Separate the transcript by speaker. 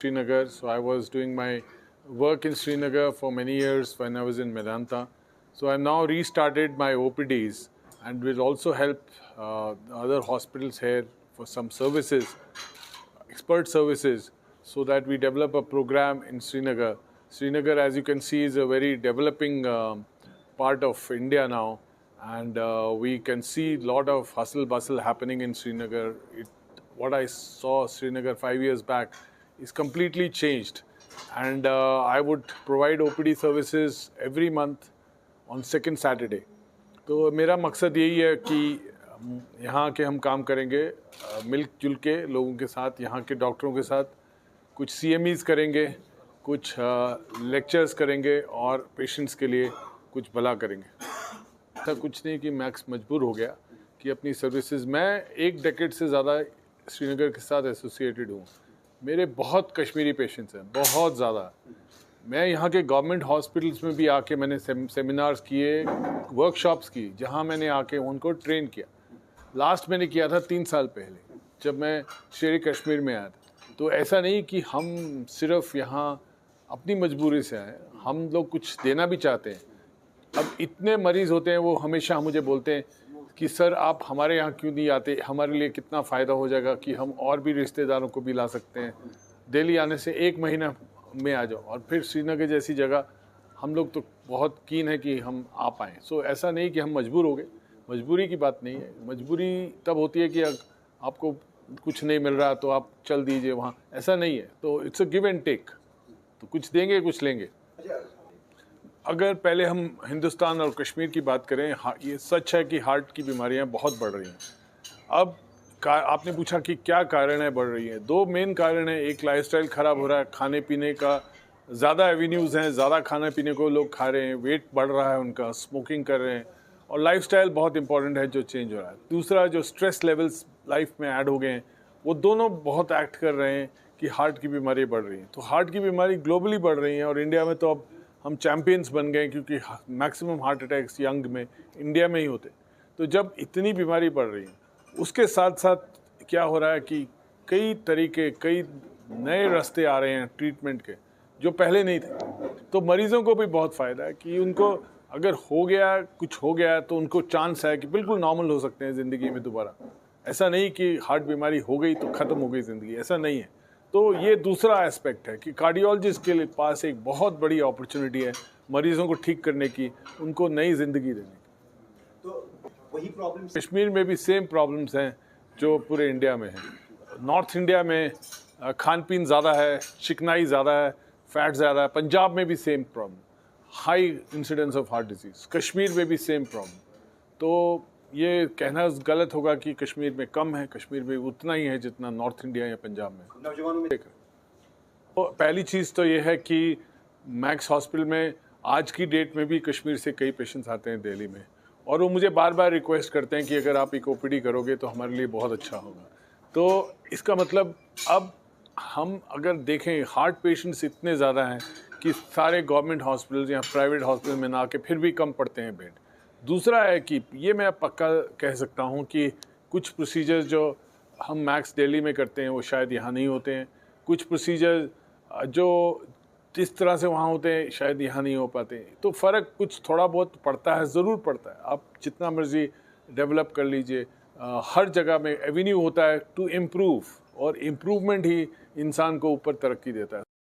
Speaker 1: Srinagar. So I was doing my work in Srinagar for many years when I was in Medanta. So I've now restarted my OPDs and will also help other hospitals here for some services, expert services, so that we develop a program in Srinagar. Srinagar, as you can see, is a very developing part of India now, and we can see a lot of hustle bustle happening in Srinagar. What I saw Srinagar 5 years back is completely changed, and I would provide OPD services every month on second Saturday. तो मेरा मकसद यही है कि यहाँ के हम काम करेंगे मिल जुल के लोगों के साथ, यहाँ के डॉक्टरों के साथ, कुछ CMEs करेंगे, कुछ लेक्चर्स करेंगे और पेशेंट्स के लिए कुछ भला करेंगे। ऐसा कुछ नहीं कि मैक्स मजबूर हो गया कि अपनी सर्विसेज, मैं 1 डेकेड से ज़्यादा श्रीनगर के साथ एसोसिएटेड हूँ। मेरे बहुत कश्मीरी पेशेंट्स हैं, बहुत ज़्यादा। मैं यहाँ के गवर्नमेंट हॉस्पिटल्स में भी आके मैंने सेमिनार्स किए, वर्कशॉप्स की, जहाँ मैंने आके उनको ट्रेन किया। लास्ट मैंने किया था 3 साल पहले, जब मैं शेर कश्मीर में आया था। तो ऐसा नहीं कि हम सिर्फ यहाँ अपनी मजबूरी से आए, हम लोग कुछ देना भी चाहते हैं। अब इतने मरीज़ होते हैं, वो हमेशा मुझे बोलते हैं कि सर आप हमारे यहाँ क्यों नहीं आते, हमारे लिए कितना फ़ायदा हो जाएगा कि हम और भी रिश्तेदारों को भी ला सकते हैं। दिल्ली आने से 1 महीना में आ जाओ, और फिर श्रीनगर जैसी जगह हम लोग तो बहुत कीन है कि हम आ पाएँ। सो ऐसा नहीं कि हम मजबूर हो गए, मजबूरी की बात नहीं है। मजबूरी तब होती है कि आपको कुछ नहीं मिल रहा तो आप चल दीजिए वहाँ, ऐसा नहीं है। तो it's a give and take, तो कुछ देंगे कुछ लेंगे। अगर पहले हम हिंदुस्तान और कश्मीर की बात करें, ये सच है कि हार्ट की बीमारियां बहुत बढ़ रही हैं। अब आपने पूछा कि क्या कारण है बढ़ रही है। 2 मेन कारण है। एक, लाइफस्टाइल ख़राब हो रहा है, खाने पीने का ज़्यादा एवेन्यूज़ हैं, ज़्यादा खाने पीने को लोग खा रहे हैं, वेट बढ़ रहा है उनका, स्मोकिंग कर रहे हैं, और लाइफस्टाइल बहुत इंपॉर्टेंट है जो चेंज हो रहा है। दूसरा, जो स्ट्रेस लेवल्स लाइफ में ऐड हो गए हैं, वो दोनों बहुत एक्ट कर रहे हैं कि हार्ट की बीमारी बढ़ रही है। तो हार्ट की बीमारी ग्लोबली बढ़ रही है, और इंडिया में तो अब हम चैम्पियंस बन गए, क्योंकि मैक्सिमम हार्ट अटैक्स यंग में इंडिया में ही होते। तो जब इतनी बीमारी बढ़ रही है, उसके साथ साथ क्या हो रहा है कि कई नए रास्ते आ रहे हैं ट्रीटमेंट के, जो पहले नहीं थे। तो मरीज़ों को भी बहुत फ़ायदा है कि उनको अगर कुछ हो गया तो उनको चांस है कि बिल्कुल नॉर्मल हो सकते हैं ज़िंदगी में दोबारा। ऐसा नहीं कि हार्ट बीमारी हो गई तो ख़त्म हो गई ज़िंदगी, ऐसा नहीं है। तो ये दूसरा एस्पेक्ट है कि कार्डियोलॉजिस्ट के पास एक बहुत बड़ी अपॉर्चुनिटी है मरीज़ों को ठीक करने की, उनको नई ज़िंदगी देने की।
Speaker 2: तो वही प्रॉब्लम
Speaker 1: कश्मीर में भी सेम प्रॉब्लम्स हैं जो पूरे इंडिया में हैं। नॉर्थ इंडिया में खान पीन ज़्यादा है, चिकनाई ज़्यादा है, फैट ज़्यादा है। पंजाब में भी same problem, high incidence of heart disease. Kashmir में भी सेम प्रॉब्लम। तो ये कहना गलत होगा कि कश्मीर में कम है, कश्मीर में उतना ही है जितना नॉर्थ इंडिया या पंजाब में।
Speaker 2: नौजवानों में
Speaker 1: तो पहली चीज़ तो ये है कि मैक्स हॉस्पिटल में आज की डेट में भी कश्मीर से कई पेशेंट्स आते हैं दिल्ली में, और वो मुझे बार बार रिक्वेस्ट करते हैं कि अगर आप एक OPD करोगे तो हमारे लिए बहुत अच्छा होगा। तो इसका मतलब, अब हम अगर देखें, हार्ट पेशेंट्स इतने ज़्यादा हैं कि सारे गवर्नमेंट हॉस्पिटल या प्राइवेट हॉस्पिटल में ना के फिर भी कम पड़ते हैं बेड। दूसरा है कि ये मैं पक्का कह सकता हूँ कि कुछ प्रोसीजर्स जो हम मैक्स दिल्ली में करते हैं वो शायद यहाँ नहीं होते हैं। कुछ प्रोसीजर जो जिस तरह से वहाँ होते हैं शायद यहाँ नहीं हो पाते। तो फ़र्क कुछ थोड़ा बहुत पड़ता है, ज़रूर पड़ता है। आप जितना मर्ज़ी डेवलप कर लीजिए, हर जगह में एवेन्यू होता है टू इम्प्रूव, और इम्प्रूवमेंट ही इंसान को ऊपर तरक्की देता है।